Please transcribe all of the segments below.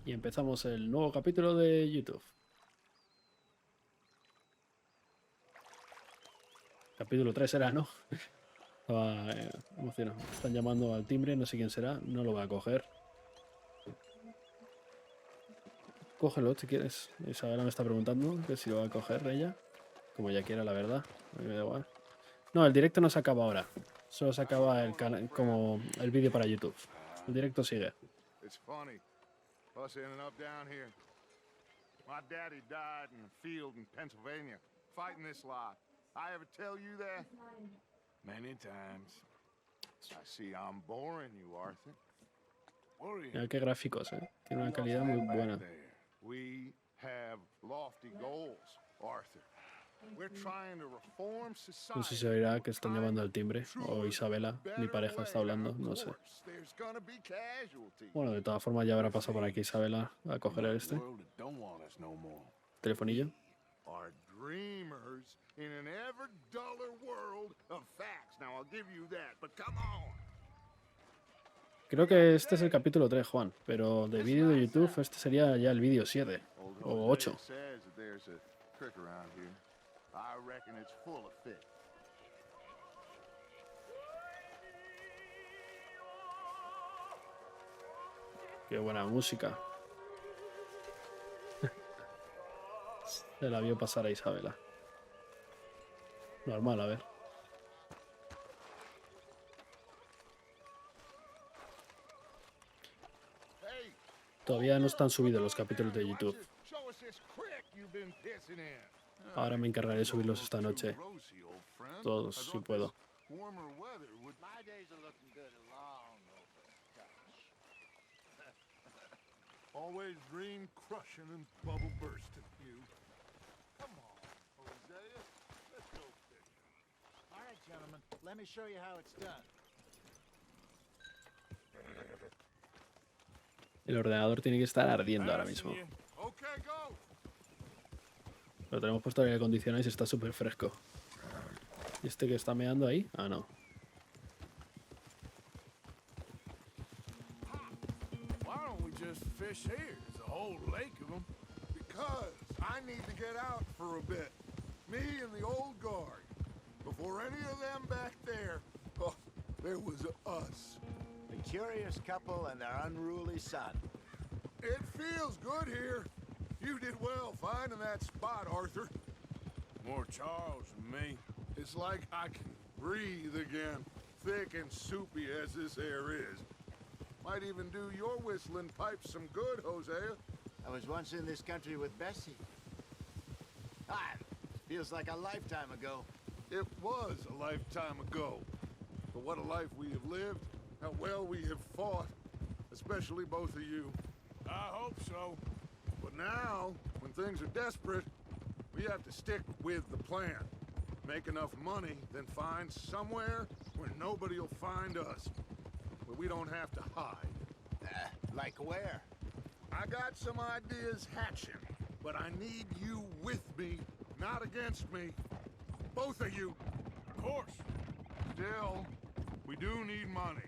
Y empezamos el nuevo capítulo de YouTube. Capítulo 3 era, ¿no? Estaba emocionado. Están llamando al timbre, no sé quién será, no lo voy a coger. Cógelo si quieres. Isabela me está preguntando que si lo va a coger ella. Como ella quiera, la verdad. A mí me da igual. No, el directo no se acaba ahora. Solo se acaba el canal, como el vídeo para YouTube. El directo sigue. It's funny, us ending up down here. My daddy died in a field in Pennsylvania, fighting this lot. I ever tell you that? Many times. I see I'm boring you, Arthur. Mira qué gráficos, ¿eh? Tiene una calidad muy buena. We have lofty goals, Arthur. We're trying to reform society. No sé si se oirá que están llamando al timbre. O Isabela, mi pareja, está hablando, no sé. Bueno, de todas formas ya habrá pasado por aquí Isabela a coger este telefonillo. Creo que este es el capítulo 3, Juan, pero de vídeo de YouTube este sería ya el vídeo 7 o 8. Qué buena música. Se la vio pasar a Isabela. Normal, a ver. Todavía no están subidos los capítulos de YouTube. Ahora me encargaré de subirlos esta noche. Todos, si puedo. Always dream crushing and bubble bursting, you. Come on, Hosea. Let's go fishing. All right, gentlemen. Let me show you how it's done. El ordenador tiene que estar ardiendo ahora mismo. Okay, go. Lo tenemos puesto en aire acondicionado y se está súper fresco. ¿Y este que está meando ahí? Ah, no. Why don't we just fish here? There's a whole lake of them. Because I need to get out for a bit. Me and the old guard. Before any of them back there, oh, there was us. The curious couple and their unruly son. It feels good here. You did well finding that spot, Arthur. More Charles than me. It's like I can breathe again, thick and soupy as this air is. Might even do your whistling pipes some good, Hosea. I was once in this country with Bessie. Ah, feels like a lifetime ago. It was a lifetime ago. But what a life we have lived, how well we have fought, especially both of you. I hope so. But now, when things are desperate, we have to stick with the plan. Make enough money, then find somewhere where nobody will find us. Where we don't have to hide. Like where? I got some ideas hatching, but I need you with me, not against me. Both of you. Of course. Still, we do need money.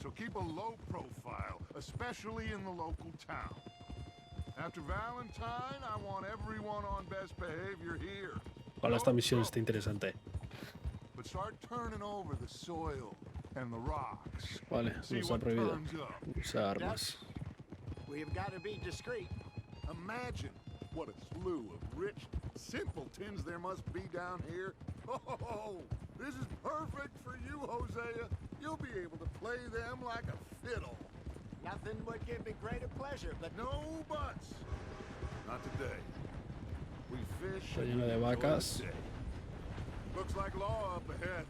So keep a low profile, especially in the local town. After Valentine, I want everyone on best behavior here. Ojalá esta misión esté interesante. But start turning over the soil and the rocks. Vale, nos ha prohibido usar armas. We've got to be discreet. Imagine what a slew of rich simpletons there must be down here. Oh, this is perfect for you, Hosea. You'll be able to play them like a fiddle. Nothing would give me greater pleasure, but No buts. Not today. We fish. Está lleno de vacas. Looks like law up ahead.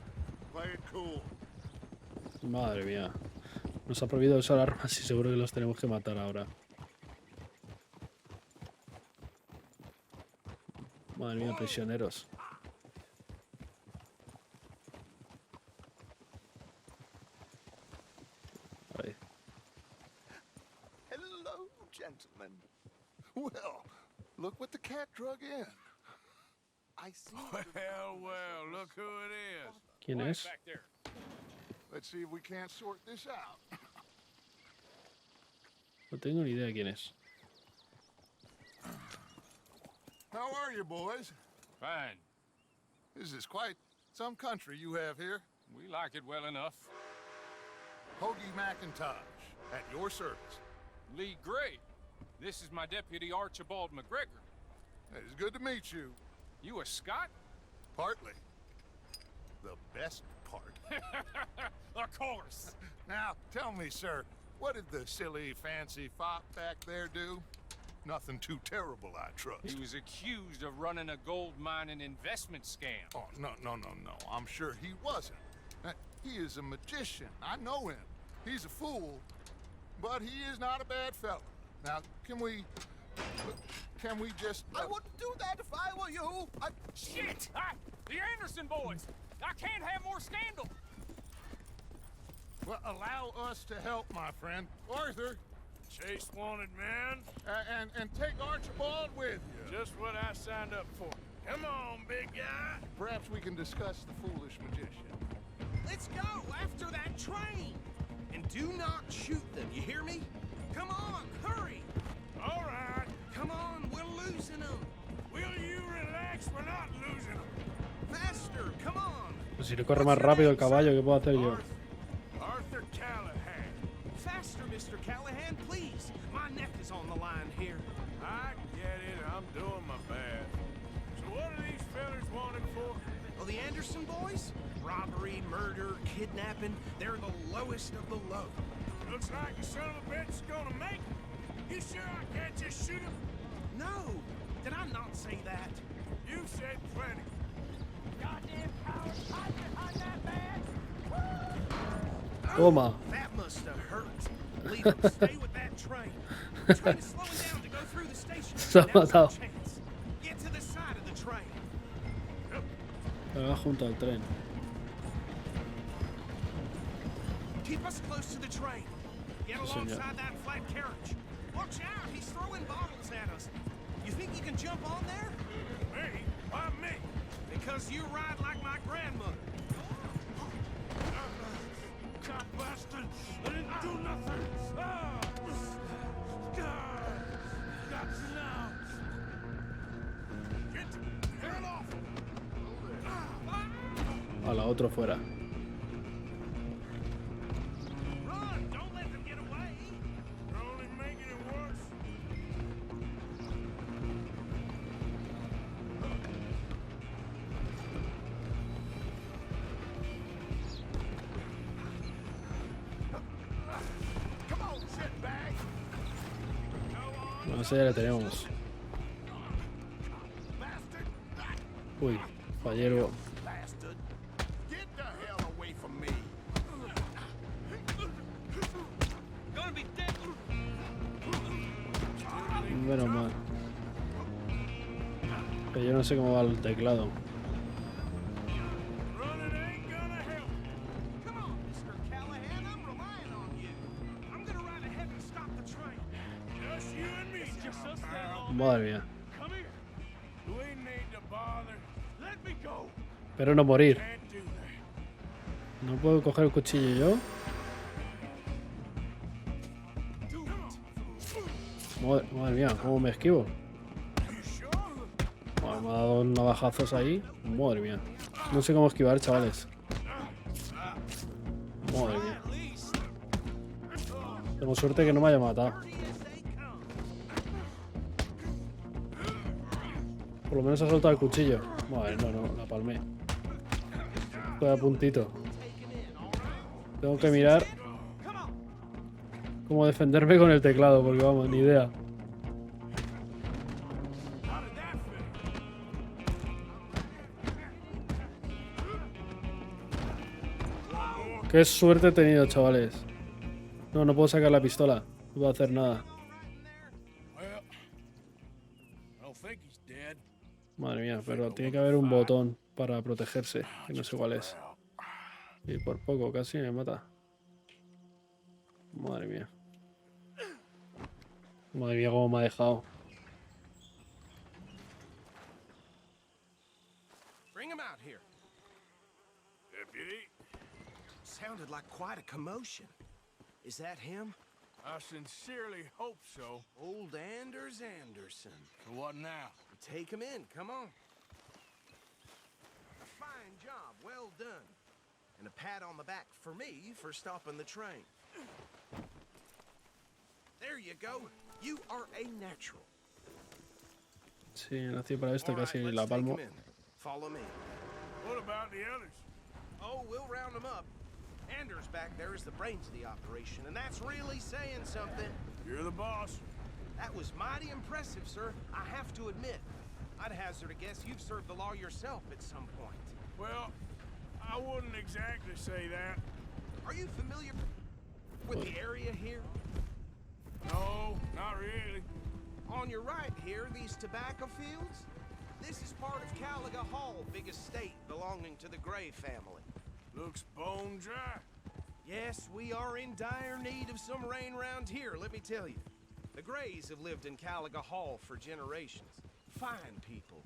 Play it cool. Madre mía. Nos ha prohibido usar armas y seguro que los tenemos que matar ahora. Madre mía, prisioneros. Ahí. Hello, gentlemen. Well, look what the cat drug in. I see. Well, look who it is. ¿Quién es? Let's see if we can't sort this out. No tengo ni idea de quién es. How are you, boys? Fine. This is quite some country you have here. We like it well enough. Hoagie McIntosh, at your service. Lee Gray. This is my deputy Archibald McGregor. It's good to meet you. You a Scot? Partly. The best part. Of course. Now, tell me, sir, what did the silly, fancy fop back there do? Nothing too terrible, I trust. He was accused of running a gold mining investment scam. Oh, no. I'm sure he wasn't. He is a magician. I know him. He's a fool, but he is not a bad fellow. Now, can we just... I wouldn't do that if I were you. Shit! The Anderson boys! I can't have more scandal! Well, allow us to help, my friend. Arthur, Chase wanted man. and take Archibald with you. Just what I signed up for. Come on, big guy. Perhaps we can discuss the foolish magician. Let's go after that train. And do not shoot them, you hear me? Come on, hurry. All right. Come on, we're losing them. Will you relax? We're not losing them. Faster, come on. Pues si le corre más rápido el caballo, ¿qué puedo hacer yo? Arthur Callahan. Faster, Mr. Callahan, please. My neck is on the line here. I get it. I'm doing my best. So what are these fellas wanted for? Oh, the Anderson boys? Robbery, murder, kidnapping. They're the lowest of the low. Looks like the son of a bitch is gonna make it. You sure I can't just shoot him? No, did I not say that? You said plenty. Goddamn cowards, hide behind that man. Toma. That must have hurt. Leave him, stay with that train. I'm trying to slow him down to go through the station. Se ha Now's our matado. chance. Get to the side of the train. Va junto al tren. Keep us close to the train. Get Sí, señor. alongside that flat carriage. Watch out, he's throwing bottles at us. You think you can jump on there? Me? Why me? Because you ride like my grandmother. God bastard! I didn't do nothing! Ah! God! Got you now! Get off! A la otro fuera. Run! Don't let them get away! You're only making it worse. Come on, shitbag. No, ese ya le tenemos. Bastard. Uy, fallero. Bastard. Get the hell away from me. Gonna be dead! Menos mal. Que yo no sé cómo va el teclado. Running ain't gonna help. Come on, Mr. Callahan, I'm relying on you. I'm gonna ride ahead and stop the train. Just you and me. Just us now. Madre mía. Come here. We need to bother. Let me go. Pero no morir. Can't do that. No puedo coger el cuchillo yo. Madre mía, ¿cómo me esquivo? You sure? Bueno, me ha dado navajazos ahí. Madre mía. No sé cómo esquivar, chavales. Madre mía. At least. Tengo suerte que no me haya matado. Dirty as they come. Por lo menos ha soltado el cuchillo. Madre, no, la palmé. Estoy a puntito. Tengo que mirar Come on. cómo defenderme con el teclado, porque vamos, ni idea. How did that fit? Qué suerte he tenido, chavales. No, no puedo sacar la pistola. No puedo hacer nada. Well, I don't think he's dead. Madre mía, pero tiene que haber un botón para protegerse, que no sé cuál es. Y por poco casi me mata. Madre mía. Madre mía, cómo me ha dejado. Bring him out here. Deputy, Sounded like quite a commotion. Is that him? I sincerely hope so. Old Anders Anderson. So what now? Take him in, come on. A fine job, well done. And a pat on the back for me for stopping the train. There you go. You are a natural. Sí, nací para esto, All right, casi let's la take palmo. 'em in. Follow me. What about the others? Oh, we'll round them up. Anders back there is the brains of the operation, and that's really saying something. You're the boss. That was mighty impressive, sir. I have to admit. I'd hazard a guess you've served the law yourself at some point. Well, I wouldn't exactly say that. Are you familiar with the area here? No, not really. On your right here, these tobacco fields? This is part of Caliga Hall, big estate belonging to the Gray family. Looks bone dry. Yes, we are in dire need of some rain round here, let me tell you. The Grays have lived in Caliga Hall for generations. Fine people.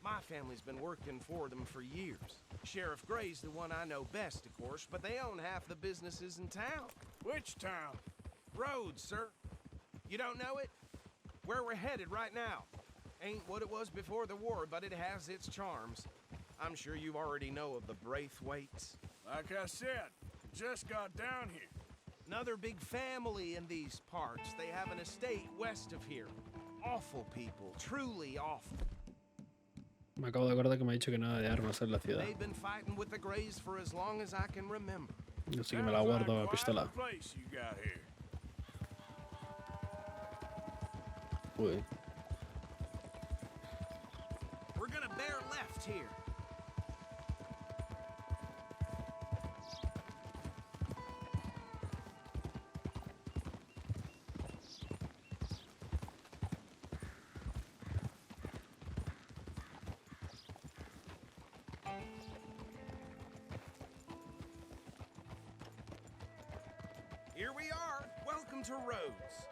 My family's been working for them for years. Sheriff Gray's the one I know best, of course, but they own half the businesses in town. Which town? Rhodes, sir. You don't know it? Where we're headed right now. Ain't what it was before the war, but it has its charms. I'm sure you already know of the Braithwaites. Like I said, just got down here. Another big family in these parts. They have an estate west of here. Awful people, truly awful. Me acabo de acordar que me ha dicho que nada de armas en la ciudad. They've been fighting with the Grays for as long as I can remember. Así que me la guardo la pistola. Sounds like quite a place you got here. Uy. We're gonna bear left here. Here we are. Welcome to Rhodes.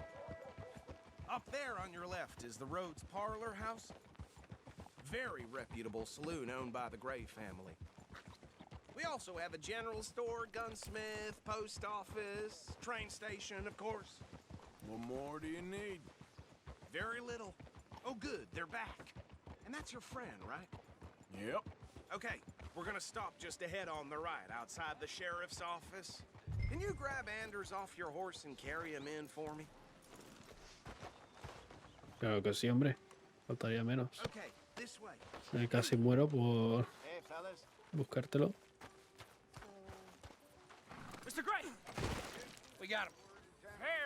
Up there on your left is the Rhodes Parlor House. Very reputable saloon owned by the Gray family. We also have a general store, gunsmith, post office, train station, of course. What more do you need? Very little. Oh, good, they're back. And that's your friend, right? Yep. Okay, we're gonna stop just ahead on the right, outside the sheriff's office. Can you grab Anders off your horse and carry him in for me? Claro que sí, hombre. Faltaría menos. Okay, this way. Casi muero por Hey, fellas. buscártelo. Mr. Gray! We got him.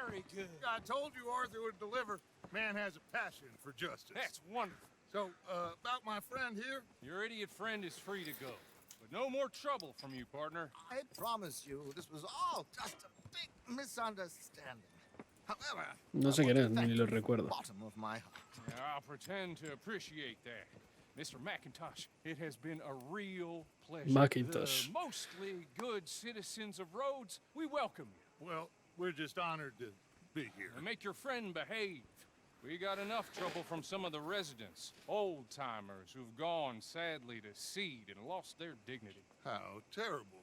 Very good. I told you Arthur would deliver. Man has a passion for justice. That's wonderful. So, about my friend here, Your idiot friend is free to go. But no more trouble from you, partner. I promise you, this was all just a big misunderstanding. However, No sé quién es, ni lo recuerdo. bottom of my heart. I'll pretend to appreciate that. Mr. McIntosh, it has been a real pleasure. Macintosh. The mostly good citizens of Rhodes, we welcome you. well, we're just honored to be here. And make your friend behave. We got enough trouble from some of the residents, old-timers who've gone, sadly, to seed and lost their dignity. How terrible.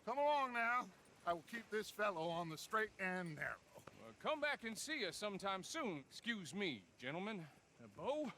Come along now. I will keep this fellow on the straight and narrow. Come back and see us sometime soon. Excuse me, gentlemen. Bo,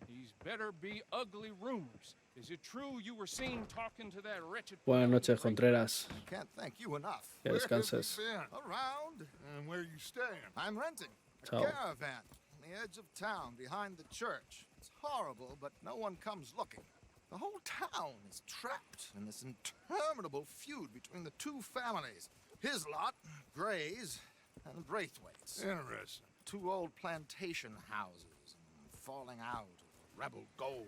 these better be ugly rumors. Is it true you were seen talking to that wretched... Buenas noches, Contreras. Can't thank you enough. Que Where have descanses. you been? Around, And where you staying? I'm renting a Ciao. caravan on the edge of town behind the church. It's horrible, but no one comes looking. The whole town is trapped in this interminable feud between the two families. His lot, Grays, and Braithwaites. Interesting. Two old plantation houses, and falling out of rebel gold,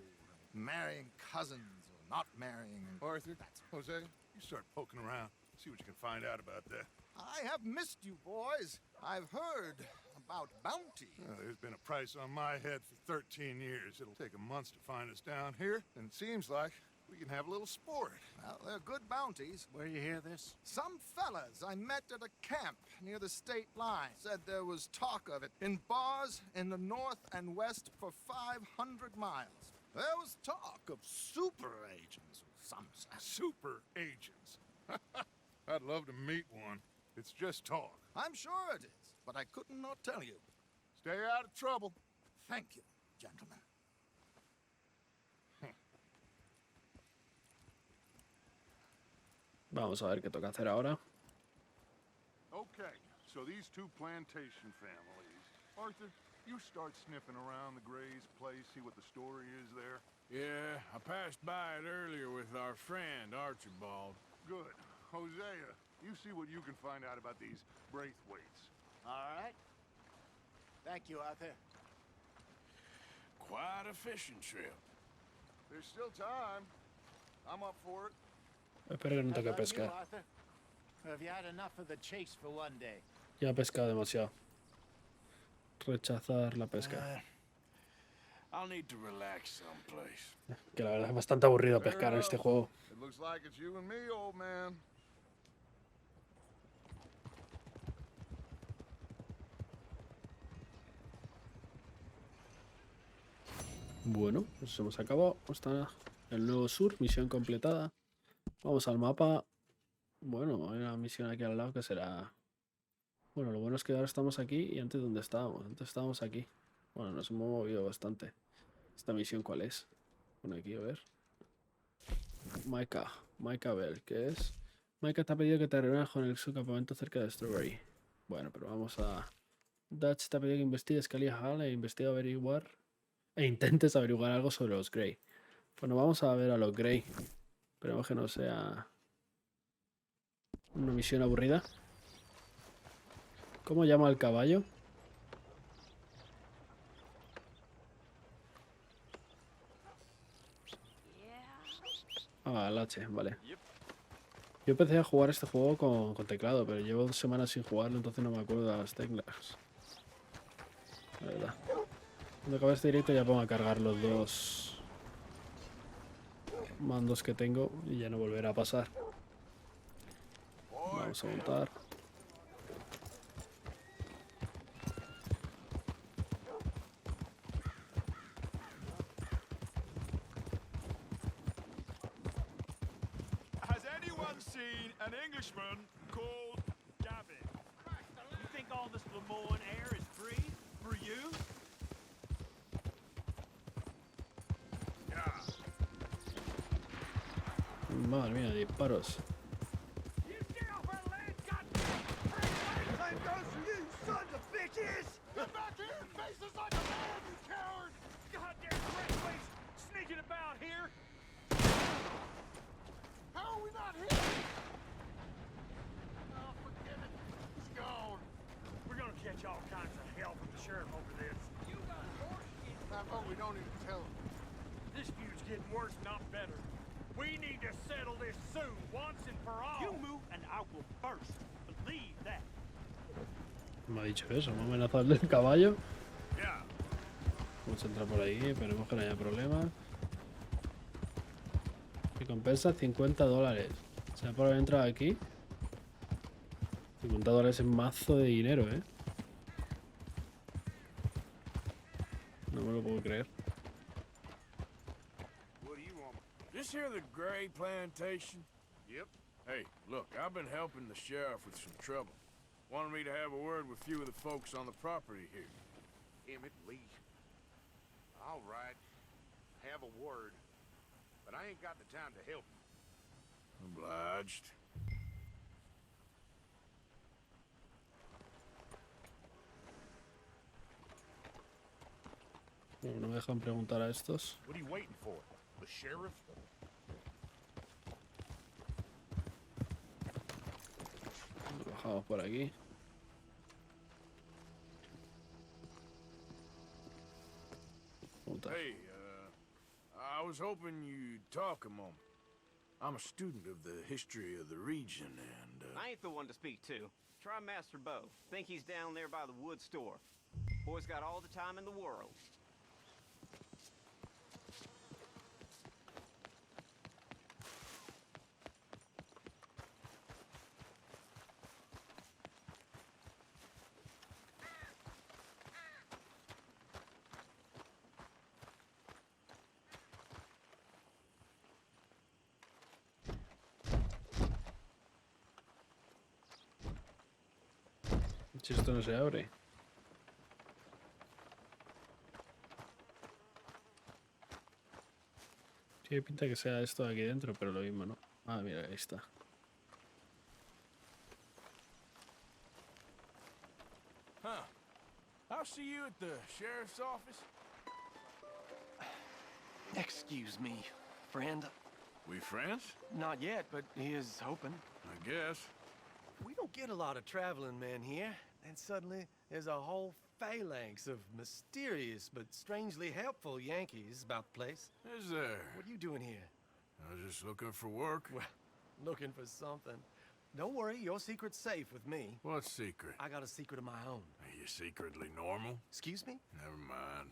and marrying cousins or not marrying. And Arthur, Jose, you start poking around. See what you can find out about that. I have missed you, boys. I've heard about bounty. There's been a price on my head for 13 years. It'll take a month to find us down here, and it seems like we can have a little sport. Well, they're good bounties. Where you hear this? Some fellas I met at a camp near the state line said there was talk of it in bars in the north and west for 500 miles. There was talk of super agents, some said. Super agents. I'd love to meet one. It's just talk. I'm sure it is. but I couldn't not tell you. Stay out of trouble. Thank you, gentlemen. Vamos a ver qué toca hacer ahora. Okay, so these two plantation families. Arthur, you start sniffing around the Gray's place, see what the story is there. Yeah, I passed by it earlier with our friend, Archibald. Good. Hosea, you see what you can find out about these Braithwaites. All right. Thank you, Arthur. Quite a fishing trip. There's still time. I'm up for it. Espero que no How toque about you, pescar. Arthur? Have you had enough of the chase for one day? Ya ha pescado demasiado. Rechazar la pesca. I'll need to relax someplace. Que la verdad es bastante aburrido pescar en este juego. It looks like it's you and me, old man. Bueno, pues hemos acabado. Está el nuevo sur, misión completada. Vamos al mapa. Bueno, hay una misión aquí al lado que será... Bueno, lo bueno es que ahora estamos aquí y antes ¿dónde estábamos? Antes estábamos aquí. Bueno, nos hemos movido bastante. ¿Esta misión cuál es? Bueno, aquí a ver. Micah Bell, ¿qué es? Micah te ha pedido que te reúnas con su campamento cerca de Strawberry. Bueno, pero vamos a... Dutch te ha pedido que investigues Kelly Hall e intentes averiguar algo sobre los Grey. Bueno, vamos a ver a los Grey. Esperemos que no sea una misión aburrida. ¿Cómo llama al caballo? Ah, el H, vale. Yo empecé a jugar este juego con teclado, pero llevo 2 semanas sin jugarlo, entonces no me acuerdo de las teclas. La verdad. Cuando acabe este directo ya pongo a cargar los 2 mandos que tengo y ya no volverá a pasar. Vamos a montar. Has anyone seen an Englishman called Gavin? You think all this Lemoyne air is free for you? Madre mía, disparos. Get back here and face us like a man, you coward! Goddamn Braithwaite's sneaking about here! How are we not here? Oh, forget it. He's gone. We're gonna catch all kinds of hell from the sheriff over this. I hope we don't even tell him. This feud's getting worse, not better. We need to settle this soon, once and for all. You move and I will burst. Believe that. Me ha dicho eso, me ha amenazado el del caballo. Yeah. Vamos a entrar por ahí, esperemos que no haya problema. Recompensa $50. O sea, por haber entrado aquí. $50 es mazo de dinero, ¿eh? No me lo puedo creer. What do you want? This here the Gray plantation? Yep. Hey, look, I've been helping the sheriff with some trouble. Wanted me to have a word with a few of the folks on the property here. Emmett Lee. All right. Have a word. But I ain't got the time to help you. Obliged. Bueno, no me dejan preguntar a estos. What are you waiting for? The sheriff? Bajamos por aquí. Preguntar. Hey, I was hoping you'd talk a moment. I'm a student of the history of the region, and, I ain't the one to speak to. Try Master Bo. Think he's down there by the wood store. Boy's got all the time in the world. Si esto no se abre. Tiene pinta que sea esto de aquí dentro, pero lo mismo, ¿no? Ah, mira, ahí está. Huh. I'll see you at the sheriff's office. Excuse me, friend. We friends? Not yet, but he is hoping. I guess. We don't get a lot of traveling men here, and suddenly there's a whole phalanx of mysterious but strangely helpful Yankees about the place. Is there? What are you doing here? I was just looking for work. Well, looking for something. Don't worry, your secret's safe with me. What secret? I got a secret of my own. Are you secretly normal? Excuse me? Never mind.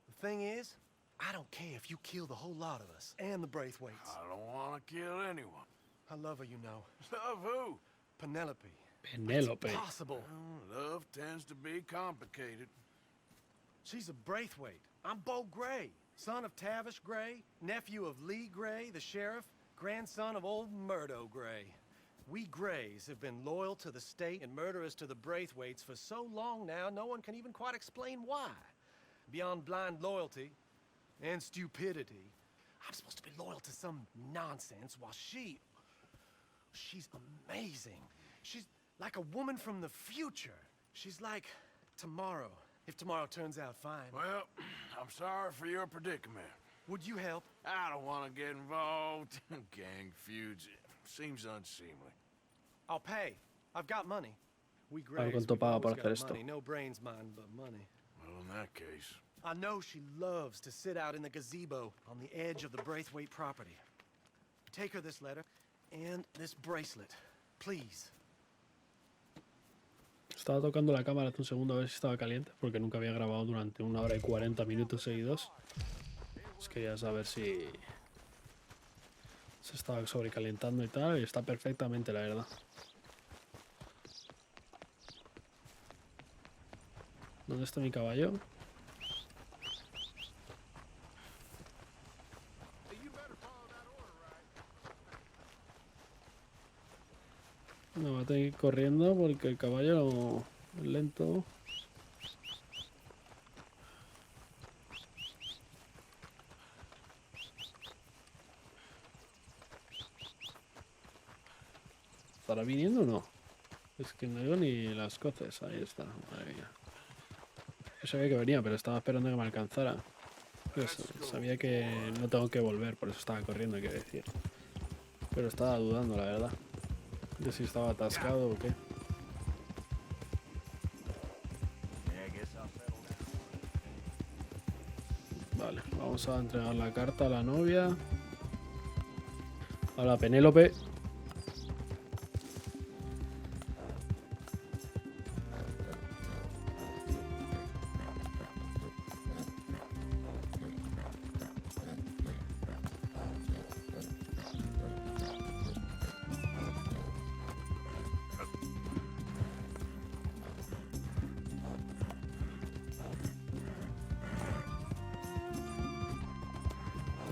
The thing is, I don't care if you kill the whole lot of us and the Braithwaites. I don't want to kill anyone. I love her, you know. Love who? Penelope. Penelope. It's possible. Well, love tends to be complicated. She's a Braithwaite. I'm Bo Gray, son of Tavish Gray, nephew of Lee Gray, the sheriff, grandson of old Murdo Gray. We Grays have been loyal to the state and murderous to the Braithwaites for so long now, no one can even quite explain why. Beyond blind loyalty and stupidity, I'm supposed to be loyal to some nonsense while she's amazing. She's like a woman from the future. She's like tomorrow, if tomorrow turns out fine. Well, I'm sorry for your predicament. Would you help? I don't want to get involved. Gang feuds seems unseemly. I'll pay. I've got money. We ¿Cuánto Grays, we've paga always por got hacer esto? money. No brains, mine, but money. Well, in that case, I know she loves to sit out in the gazebo on the edge of the Braithwaite property. Take her this letter and this bracelet, please. Estaba tocando la cámara hace un segundo a ver si estaba caliente, porque nunca había grabado durante 1 hora y 40 minutos seguidos. Pues quería saber si se estaba sobrecalentando y tal, y está perfectamente, la verdad. ¿Dónde está mi caballo? No, va a tener que ir corriendo porque el caballo es lento. ¿Estará viniendo o no? Es que no digo ni las coces. Ahí está, madre mía. Yo sabía que venía, pero estaba esperando que me alcanzara. Pues sabía que no tengo que volver, por eso estaba corriendo, quiero decir. Pero estaba dudando, la verdad, de si estaba atascado o qué. Vale, vamos a entregar la carta a la novia. A la Penélope.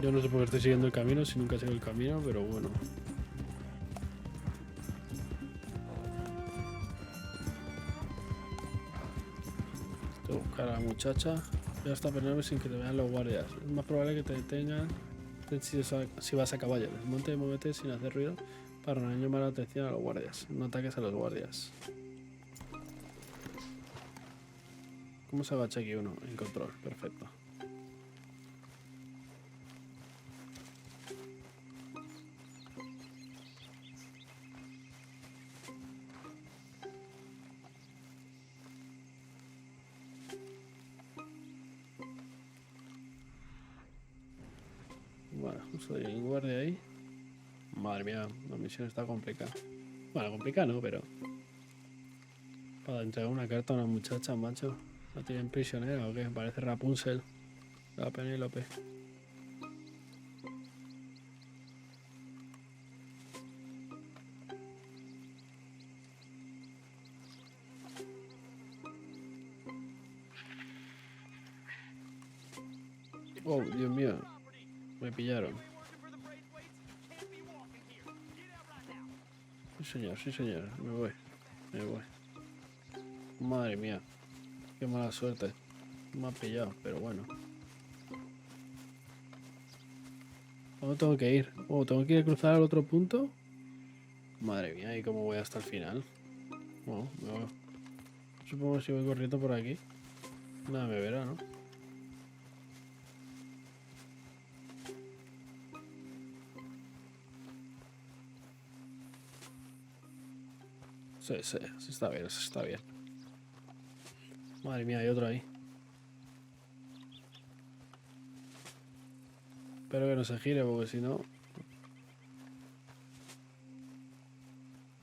Yo no sé por qué estoy siguiendo el camino, si nunca sigo el camino, pero bueno. Tengo que buscar a la muchacha. Ya está Penélope sin que te vean los guardias. Es más probable que te detengan si vas a caballo. Monte y muévete sin hacer ruido para no llamar la atención a los guardias. No ataques a los guardias. ¿Cómo se agacha aquí uno? En control, perfecto. Bueno, soy el guardia ahí. Madre mía, la misión está complicada. Bueno, complicada no, pero... Para entregar una carta a una muchacha, macho. ¿La tienen prisionera o qué? Parece Rapunzel. La Penélope. Oh, Dios mío. Me pillaron. Sí señor, me voy. Madre mía. Qué mala suerte. Me ha pillado, pero bueno. ¿Dónde tengo que ir? Oh, ¿tengo que ir a cruzar al otro punto? Madre mía, ¿y cómo voy hasta el final? Bueno, supongo que si voy corriendo por aquí, nada me verá, ¿no? Sí, está bien, está bien. Madre mía, hay otro ahí. Espero que no se gire, porque si no...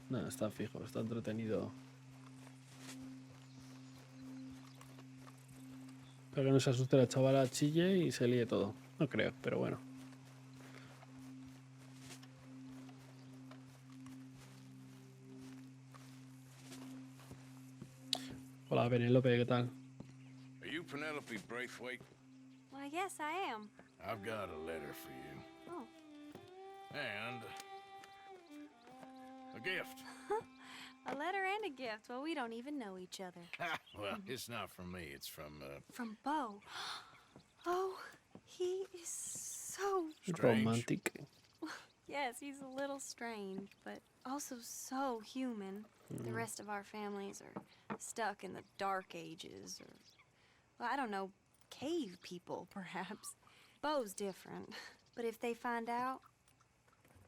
Nada, está fijo, está entretenido. Espero que no se asuste la chavala, chille y se líe todo. No creo, pero bueno. Hola, Penélope, ¿qué tal? Are you Penelope Braithwaite? Why, yes, I am. I've got a letter for you. Oh. And a gift. A letter and a gift. Well, we don't even know each other. Well, it's not from me. It's from, From Bo. Oh, he is so... Romantic. Yes, he's a little strange, but also so human. The rest of our families are stuck in the dark ages, or... Well, I don't know, cave people, perhaps. Bo's different. But if they find out,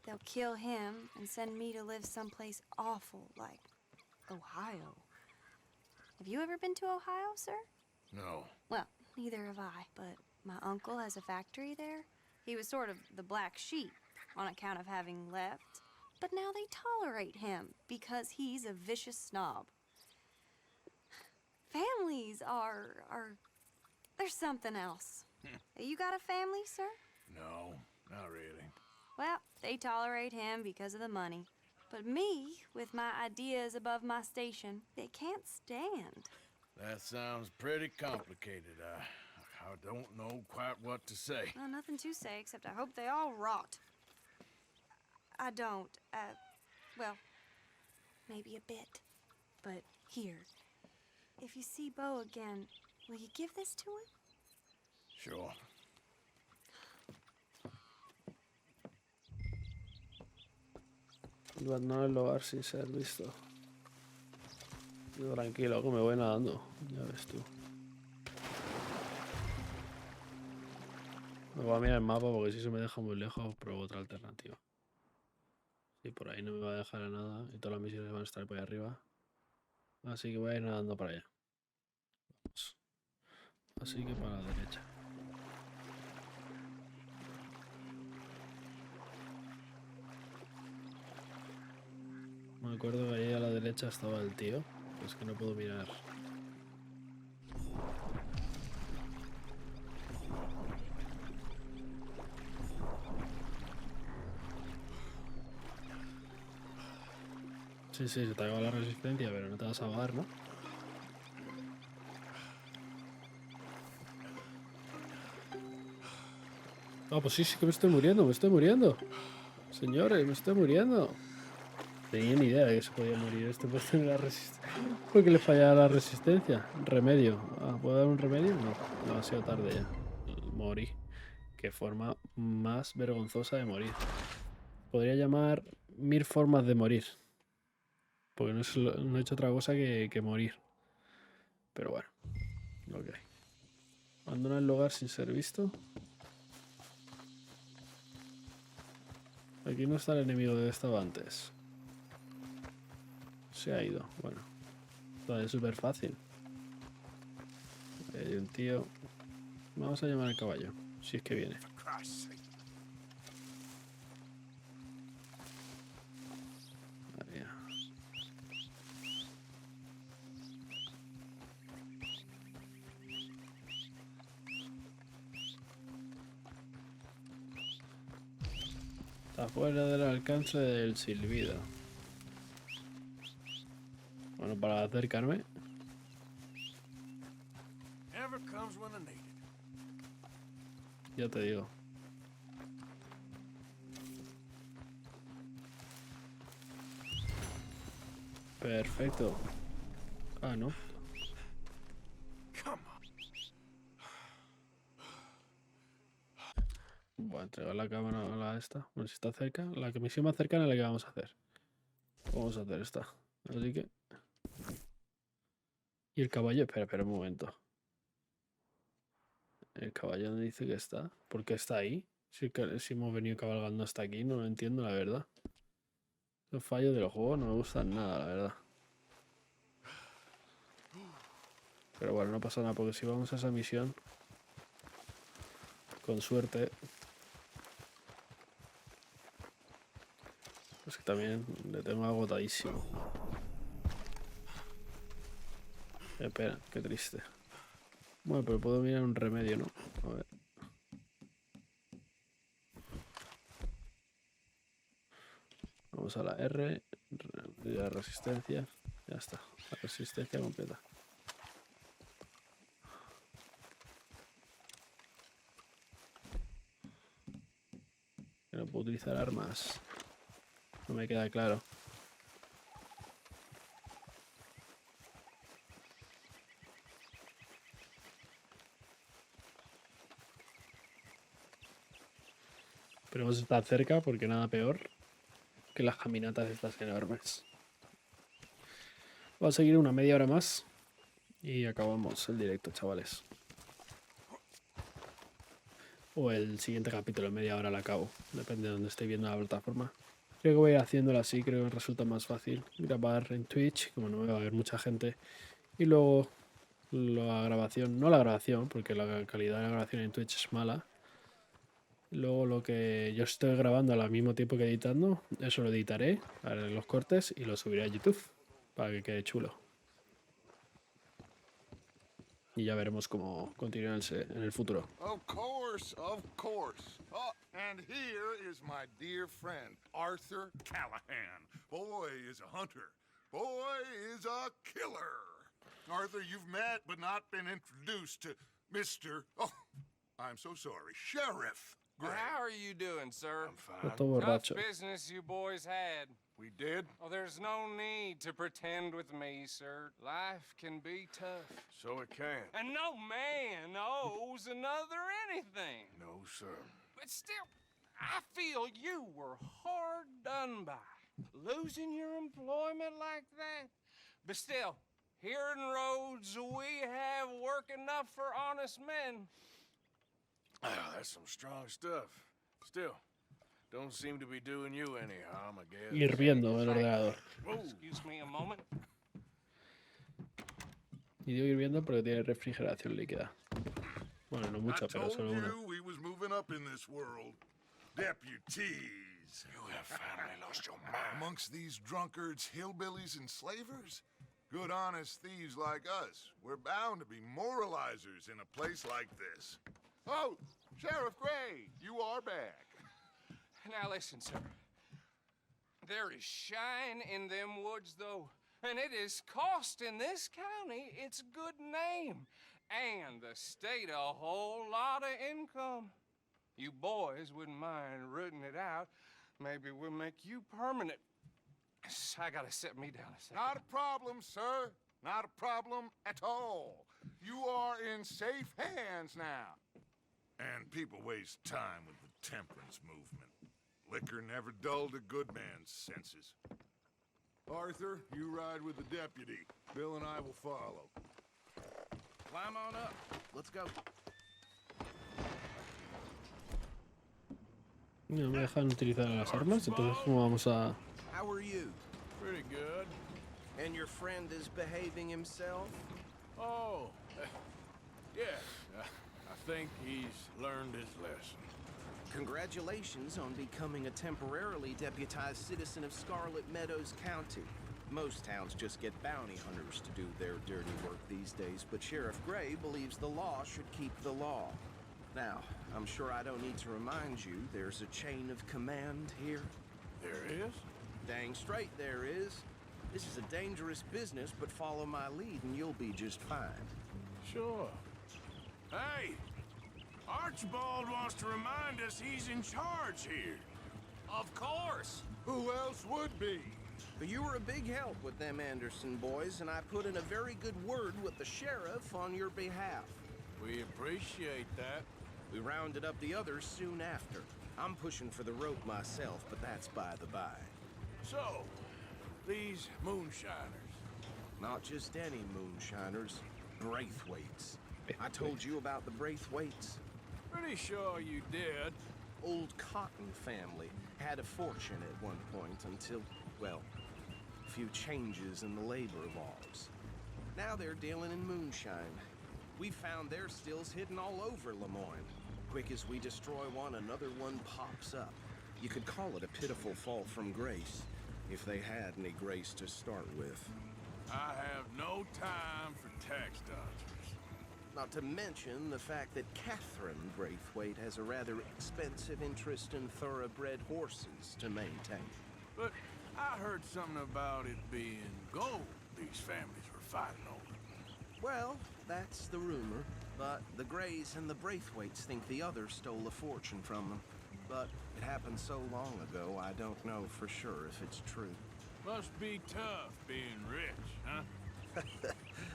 they'll kill him and send me to live someplace awful, like Ohio. Have you ever been to Ohio, sir? No. Well, neither have I, but my uncle has a factory there. He was sort of the black sheep on account of having left. But now they tolerate him because he's a vicious snob. Families are there's something else. You got a family, sir? No, not really. Well, they tolerate him because of the money. But me, with my ideas above my station, they can't stand. That sounds pretty complicated. I don't know quite what to say. Well, nothing to say, except I hope they all rot. I don't, well, maybe a bit. But here, if you see Bo again, will you give this to him? Sure. Abandonar el hogar sin ser visto. Yo tranquilo, que me voy nadando. Ya ves tú. Me voy a mirar el mapa porque si se me deja muy lejos, pruebo otra alternativa. Sí, por ahí no me va a dejar a nada y todas las misiones van a estar por ahí arriba. Así que voy a ir nadando para allá. Vamos. Así que para la derecha. Me acuerdo que ahí a la derecha estaba el tío. Es que no puedo mirar. Sí, se te acaba la resistencia, pero no te vas a ahogar, ¿no? Ah, pues sí, que me estoy muriendo. Señores, me estoy muriendo. Tenía ni idea de que se podía morir este por tener la resistencia. ¿Por qué le fallaba la resistencia? Remedio. Ah, ¿puedo dar un remedio? No, demasiado tarde ya. Morí. Qué forma más vergonzosa de morir. Podría llamar 1000 formas de morir. Porque no he hecho otra cosa que morir. Pero bueno. Ok. Abandona el lugar sin ser visto. Aquí no está el enemigo que estaba antes. Se ha ido. Bueno. Todavía es súper fácil. Hay un tío. Vamos a llamar al caballo. Si es que viene. Está fuera del alcance del silbido. Bueno, para acercarme. Ya te digo. Perfecto. Ah, no. Para entregar la cámara a la esta. Bueno, si está cerca, la misión más cercana es la que vamos a hacer. Vamos a hacer esta. Así que... Y el caballo, espera un momento. El caballo donde dice que está. ¿Por qué está ahí? Si hemos venido cabalgando hasta aquí, no lo entiendo, la verdad. Los fallos del juego no me gustan nada, la verdad. Pero bueno, no pasa nada, porque si vamos a esa misión, con suerte, pues que también le tengo agotadísimo. Espera, qué triste. Bueno, pero puedo mirar un remedio, ¿no? A ver. Vamos a la R, la resistencia, ya está, la resistencia completa. Que no puedo utilizar armas, no me queda claro. Pero vamos a estar cerca porque nada peor que las caminatas estas enormes. Vamos a seguir una media hora más y acabamos el directo, chavales. O el siguiente capítulo, media hora la acabo, depende de donde esté viendo la plataforma. Creo que voy a ir haciéndolo así, creo que resulta más fácil grabar en Twitch, como no me va a ver mucha gente. Y luego la grabación, no la grabación, porque la calidad de la grabación en Twitch es mala. Luego lo que yo estoy grabando al mismo tiempo que editando, eso lo editaré, haré los cortes y lo subiré a YouTube para que quede chulo. Y ya veremos cómo continúa en el futuro. Of course, of course. Oh, and here is my dear friend, Arthur Callahan. Boy is a hunter. Boy is a killer. Arthur, you've met but not been introduced to Mr. Oh, I'm so sorry, Sheriff Gray. How are you doing, sir? I'm fine. Tough business you boys had. We did? Oh, there's no need to pretend with me, sir. Life can be tough. So it can. And no man owes another anything. No, sir. But still, I feel you were hard done by. Losing your employment like that. But still, here in Rhodes, we have work enough for honest men. Ah, that's some strong stuff. Still, don't seem to be doing you any harm, I guess. Hirviendo el ordenador. Excuse me a moment. Y digo hirviendo porque tiene refrigeración líquida. Bueno, no mucha, pero solo una. We was moving up in this world. Deputies. You have finally lost your mind. Amongst these drunkards, hillbillies, and slavers? Good honest thieves like us. We're bound to be moralizers in a place like this. Oh, Sheriff Gray, you are back. Now listen, sir. There is shine in them woods, though, and it is costing this county its good name, and the state a whole lot of income. You boys wouldn't mind rooting it out. Maybe we'll make you permanent. I gotta sit me down a second. Not a problem, sir. Not a problem at all. You are in safe hands now. And people waste time with the temperance movement. Liquor never dulled a good man's senses. Arthur, you ride with the deputy. Bill and I will follow. Climb on up. Let's go. No me dejan utilizar las armas, entonces ¿cómo vamos a...? How are you? Pretty good. And your friend is behaving himself? Oh, yes. I think he's learned his lesson. Congratulations on becoming a temporarily deputized citizen of Scarlet Meadows County. Most towns just get bounty hunters to do their dirty work these days, but Sheriff Gray believes the law should keep the law. Now, I'm sure I don't need to remind you there's a chain of command here. There is? Dang straight there is. This is a dangerous business, but follow my lead and you'll be just fine. Sure. Hey! Archibald wants to remind us he's in charge here. Of course. Who else would be? You were a big help with them Anderson boys, and I put in a very good word with the sheriff on your behalf. We appreciate that. We rounded up the others soon after. I'm pushing for the rope myself, but that's by the by. So, these moonshiners. Not just any moonshiners, Braithwaites. I told you about the Braithwaites? Pretty sure you did. Old Cotton family had a fortune at one point until, well, a few changes in the labor laws. Now they're dealing in moonshine. We found their stills hidden all over Lemoyne. Quick as we destroy one, another one pops up. You could call it a pitiful fall from grace, if they had any grace to start with. I have no time for tax dodgers. Not to mention the fact that Catherine Braithwaite has a rather expensive interest in thoroughbred horses to maintain. But I heard something about it being gold these families were fighting over. Well, that's the rumor, but the Greys and the Braithwaites think the others stole a fortune from them. But it happened so long ago, I don't know for sure if it's true. Must be tough being rich, huh?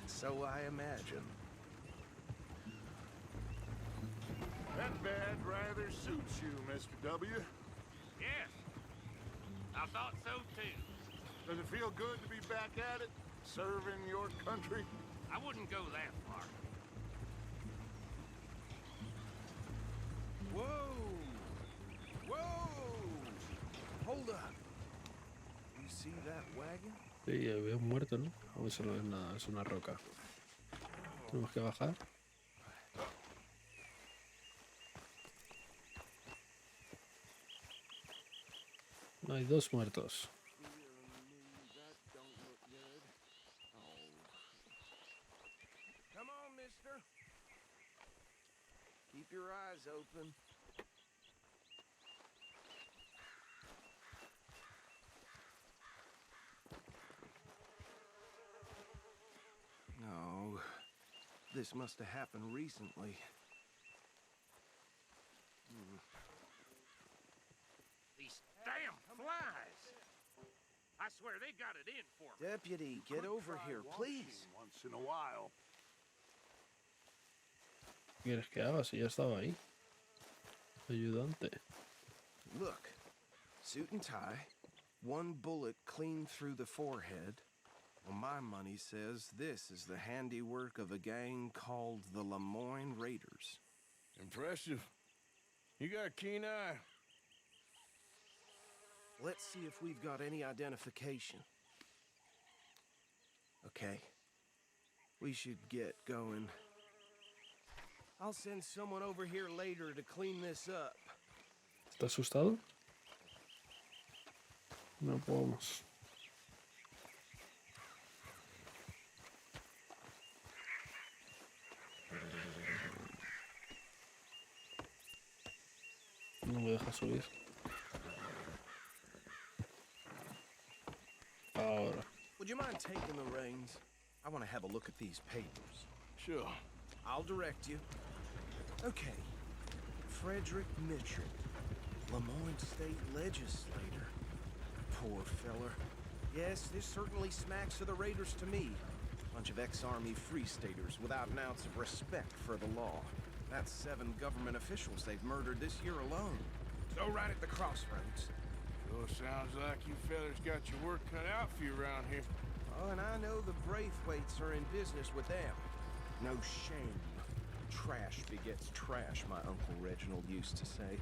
So I imagine. That badge rather suits you, Mr. W. Yes. I thought so too. Does it feel good to be back at it, serving your country? I wouldn't go that far. Whoa! Whoa! Hold up. You see that wagon? Sí, veo un muerto, ¿no? O eso no es nada, es una roca. Tenemos que bajar. Hay dos muertos. Come on, mister. Keep your eyes open. No, this must have happened recently. These damn flies. I swear they got it in for me. Deputy, get over here, please. Once in a while. ¿Qué quieres que haga si ya estaba ahí? Ayudante. Look, suit and tie, one bullet clean through the forehead. Well, my money says this is the handiwork of a gang called the Lemoyne Raiders. Impressive. You got a keen eye. Let's see if we've got any identification. Okay. We should get going. I'll send someone over here later to clean this up. ¿Estás asustado? No podemos. No me deja subir. Ahora. Would you mind taking the reins? I want to have a look at these papers. Sure. I'll direct you. Okay. Frederick Mitchell, Lemoyne State Legislator. Poor feller. Yes, this certainly smacks of the Raiders to me. Bunch of ex-Army Free Staters without an ounce of respect for the law. That's 7 government officials they've murdered this year alone. So right at the crossroads. Sure sounds like you fellas got your work cut out for you around here. Oh, and I know the Braithwaites are in business with them. No shame. Trash begets trash, my Uncle Reginald used to say.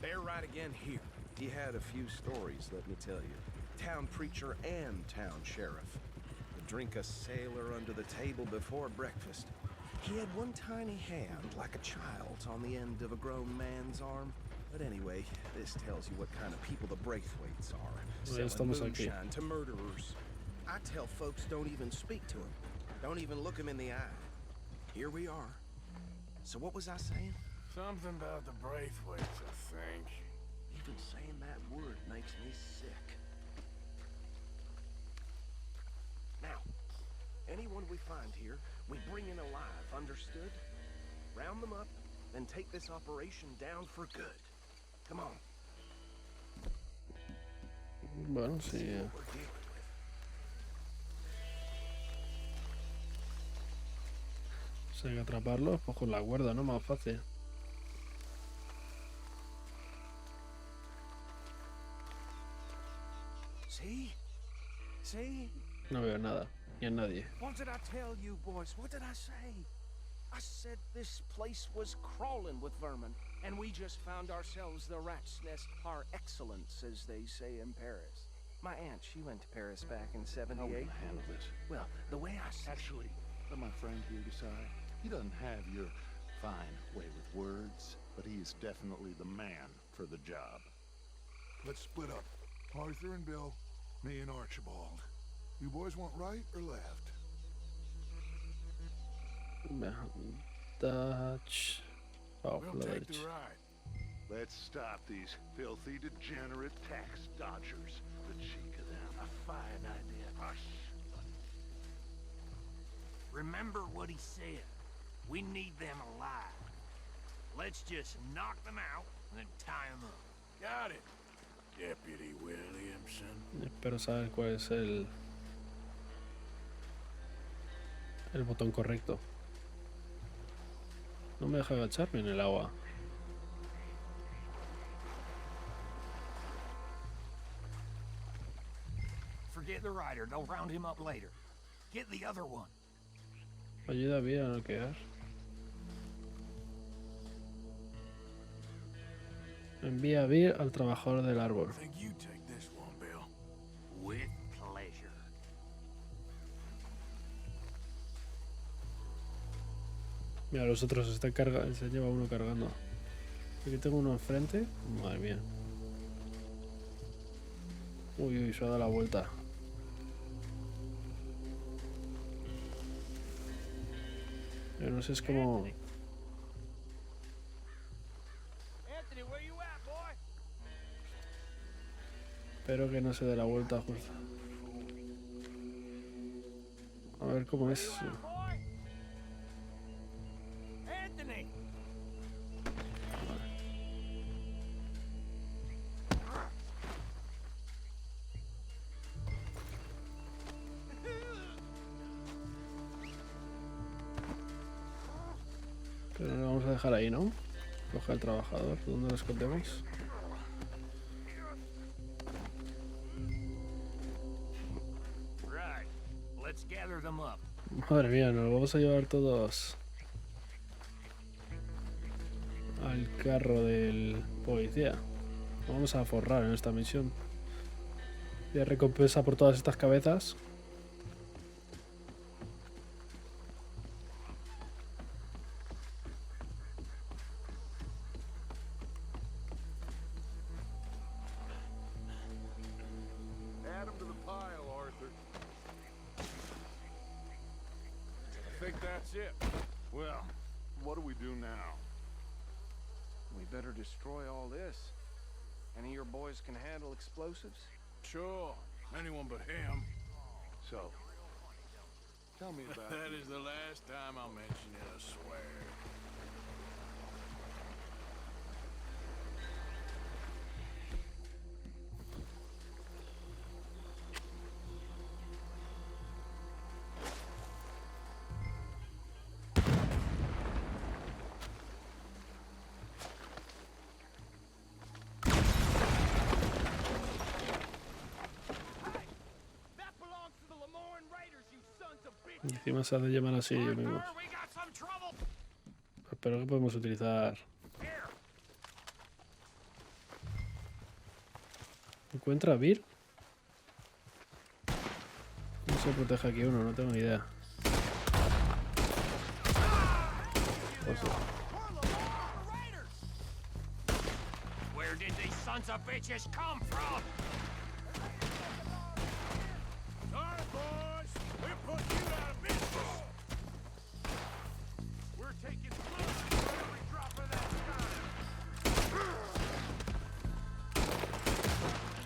They're right again here. He had a few stories, let me tell you. Town preacher and town sheriff. Would drink a sailor under the table before breakfast. He had one tiny hand, like a child's, on the end of a grown man's arm. But anyway, this tells you what kind of people the Braithwaites are. Selling moonshine to murderers. I tell folks don't even speak to him. Don't even look him in the eye. Here we are. So what was I saying? Something about the Braithwaites, I think. Even saying that word makes me sick. Now, anyone we find here, we bring in alive, understood? Round them up, then take this operation down for good. Come on. Bueno, sí. Si hay que atraparlos, pues con la cuerda, ¿no? Más fácil. No veo nada. Ni a nadie. What did I tell you, boys? What did I say? I said this place was crawling with vermin, and we just found ourselves the rat's nest par excellence, as they say in Paris. My aunt, she went to Paris back in '78. How will I handle this? Well, the way I said... Actually, let my friend here decide. He doesn't have your fine way with words, but he is definitely the man for the job. Let's split up. Arthur and Bill, me and Archibald. You boys want right or left? Dutch. Oh, We'll take Dutch. the right. Let's stop these filthy, degenerate tax dodgers. The cheek of them. A fine idea. Hush. Remember what he said. We need them alive. Let's just knock them out and then tie them up. Got it, Deputy Williamson. Espero saber cuál es el botón correcto. No me deja agacharme en el agua. Forget the rider. Don't round him up later. Get the other one. Ayuda bien a no quedar. Envía a Bill al trabajador del árbol. Think you take this one, Bill. With pleasure. Mira, los otros están cargando. Se lleva uno cargando. Aquí tengo uno enfrente. Madre mía. Uy, uy, se ha dado la vuelta. Yo no sé, es como... Anthony, where you at, boy? Espero que no se dé la vuelta justo. A ver cómo es. Anthony. Pero lo vamos a dejar ahí, ¿no? Coge al trabajador. ¿Dónde lo escondemos? Right. Let's gather them up. Madre mía, nos vamos a llevar todos al carro del policía. Vamos a forrar en esta misión. Y recompensa por todas estas cabezas. Add 'em to the pile, Arthur. I think that's it. Well, what do we do now? We better destroy all this. Any of your boys can handle explosives? Sure. Anyone but him. So, tell me about That is the last time I'll mention it, I swear. Y encima se hace llamar así ellos mismos. Espero que podemos utilizar. ¿Encuentra a Bill? ¿Cómo se protege aquí uno? No tengo ni idea. Pues sí. Where did these sons of bitches come from? Sorry, boys. We're putting you out of business. We're taking blood for every drop of that time.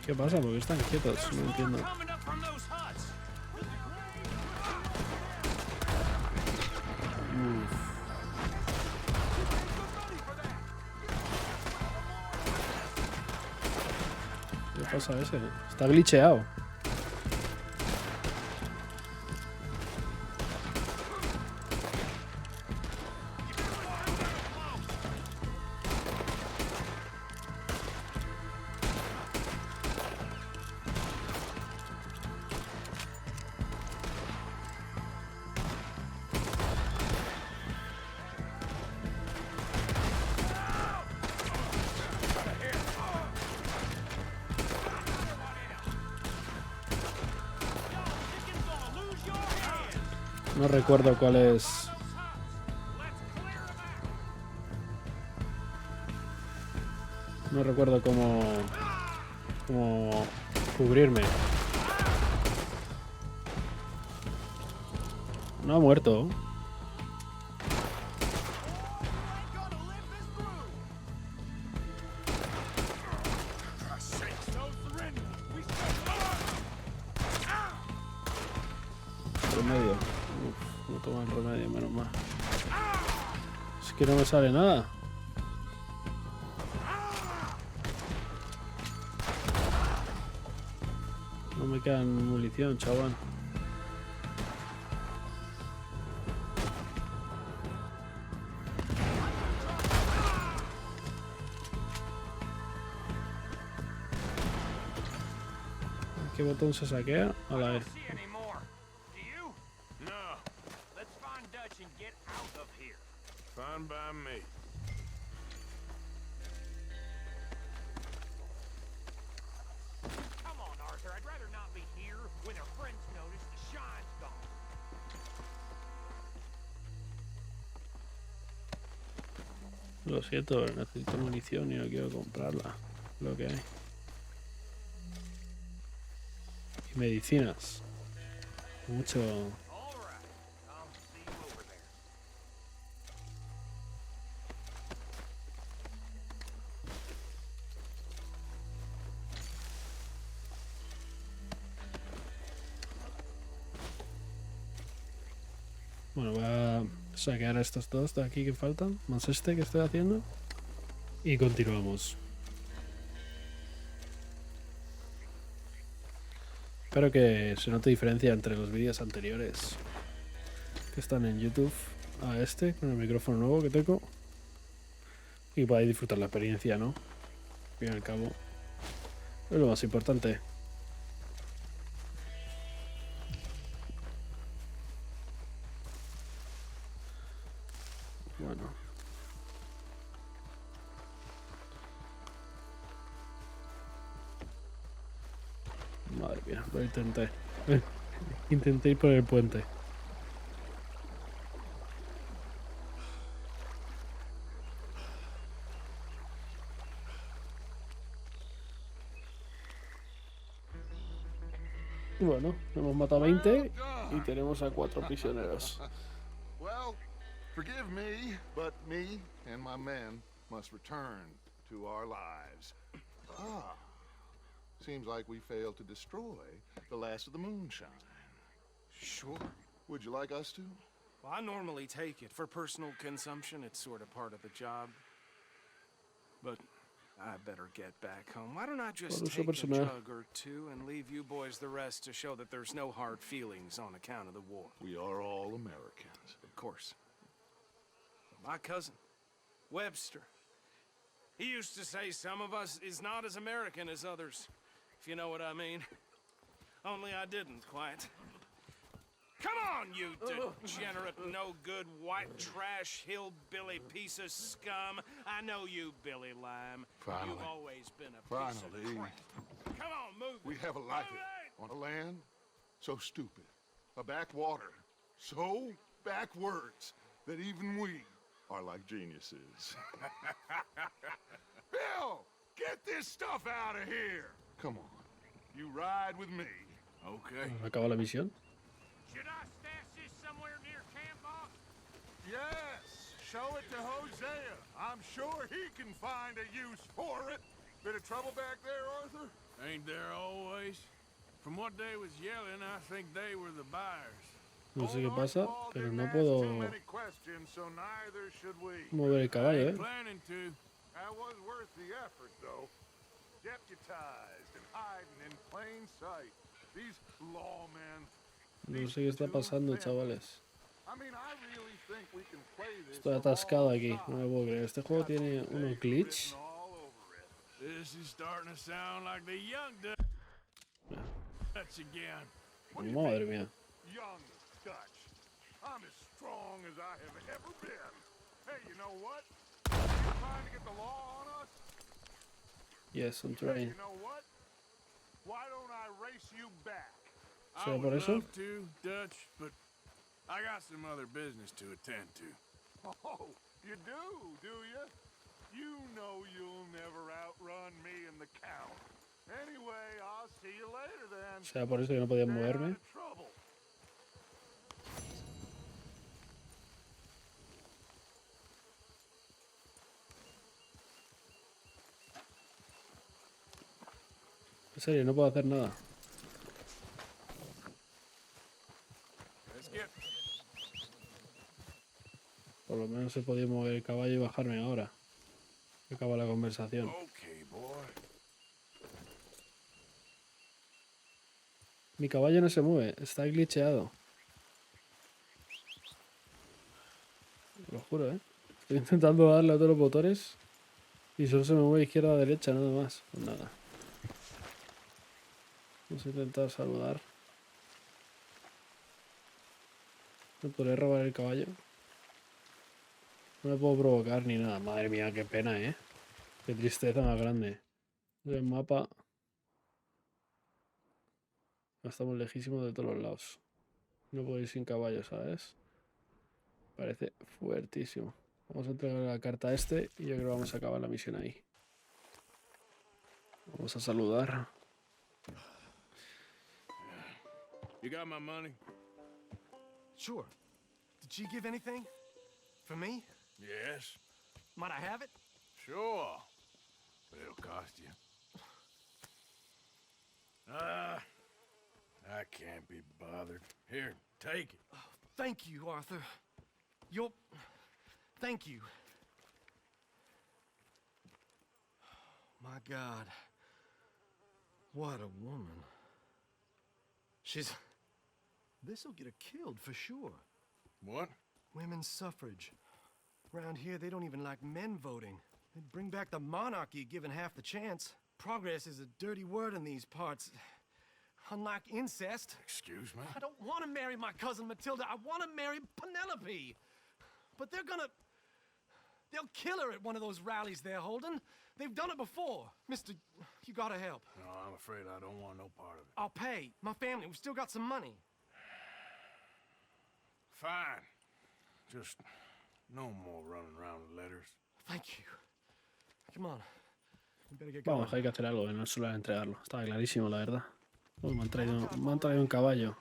¿Qué pasa? ¿Por qué están quietos? No entiendo. Coming up from those huts. ¿Qué pasa ese? Está glitcheado. No recuerdo cuál es. No recuerdo cómo cubrirme. No ha muerto. Remedio. Uf, no toma el remedio, menos mal. Es que no me sale nada. No me queda munición, chaval. ¿Qué botón se saquea? A la vez. Fine by me. Come on, Arthur. I'd rather not be here when our friends notice the shine's gone. Lo siento, necesito munición y no quiero comprarla. Lo que hay. Y medicinas. Mucho. Bueno, voy a saquear a estos dos de aquí que faltan, más este que estoy haciendo, y continuamos. Espero que se note diferencia entre los vídeos anteriores que están en YouTube a este, con el micrófono nuevo que tengo, y podáis disfrutar la experiencia, ¿no? Al fin y al cabo, es lo más importante. Bueno. Madre mía, lo intenté. Intenté ir por el puente. Bueno, hemos matado a 20 y tenemos a 4 prisioneros. Well, forgive me, but me and my men must return to our lives. Ah, seems like we failed to destroy the last of the moonshine. Sure. Would you like us to? Well, I normally take it for personal consumption. It's sort of part of the job. But I better get back home. Why don't I just take a jug or two and leave you boys the rest to show that there's no hard feelings on account of the war? We are all Americans. Of course. My cousin, Webster, he used to say some of us is not as American as others, if you know what I mean. Only I didn't quite. Come on, you degenerate, no-good, white trash, hillbilly piece of scum. I know you, Billy Lime. Finally. You've always been a piece of crap. Come on, move. We have a life on a land so stupid, a backwater so backwards that even we are like geniuses. Bill, get this stuff out of here. Come on, you ride with me. Okay. ¿Acaba la misión? Should I stash this somewhere near camp, boss? Yes, show it to Hosea. I'm sure he can find a use for it. Bit of trouble back there, Arthur? Ain't there always? From what they was yelling, I think they were the buyers. No sé qué pasa, pero no puedo mover el caballo, Planning to. That was worth the effort, though. Deputized and hiding in plain sight. These lawmen. No sé qué está pasando, chavales. Estoy atascado aquí, no me puedo creer. Este juego tiene unos glitch. This is starting to sound like the young Dutch again. Madre mía. Young Dutch. I'm as strong as I have ever been. Hey, you know what? You're trying to get the law on us? Yes, I'm trying. You know what? Why don't I race you back? ¿Será por eso? To, Dutch, but I got some other business to attend to. Oh, you do you? You know you'll never outrun me and the Count. Anyway, I'll see you later then. O sea, por eso yo no podía Stay out moverme. of trouble. En serio, no puedo hacer nada. Let's get... Por lo menos he podido mover el caballo y bajarme ahora. Acaba la conversación. Okay, boy. Mi caballo no se mueve, está glitcheado. Lo juro, ¿eh? Estoy intentando darle a todos los botones y solo se me mueve izquierda a derecha, nada más. Pues nada. Vamos a intentar saludar. ¿Me podré robar el caballo? No me puedo provocar ni nada. Madre mía, qué pena, ¿eh? Qué tristeza más grande. El mapa... Estamos lejísimos de todos los lados. No puedo ir sin caballo, ¿sabes? Parece fuertísimo. Vamos a entregar la carta a este y yo creo que vamos a acabar la misión ahí. Vamos a saludar. You got my money? Sure. Did she give anything? For me? Yes. Might I have it? Sure. But it'll cost you. I can't be bothered. Here, take it. Oh, thank you, Arthur. You'll... Thank you. My God. What a woman. She's... This'll get her killed for sure. What? Women's suffrage. Around here, they don't even like men voting. They'd bring back the monarchy given half the chance. Progress is a dirty word in these parts. Unlike incest. Excuse me? I don't want to marry my cousin Matilda. I want to marry Penelope. But they're gonna... They'll kill her at one of those rallies they're holding. They've done it before. Mister, you gotta help. No, I'm afraid I don't want no part of it. I'll pay. My family, we've still got some money. Fine. Just no more running around with letters. Thank you. Come on. We better get going. Vamos, hay que hacer algo, no solo entregarlo. Estaba clarísimo, la verdad. Uy, me han traído un caballo.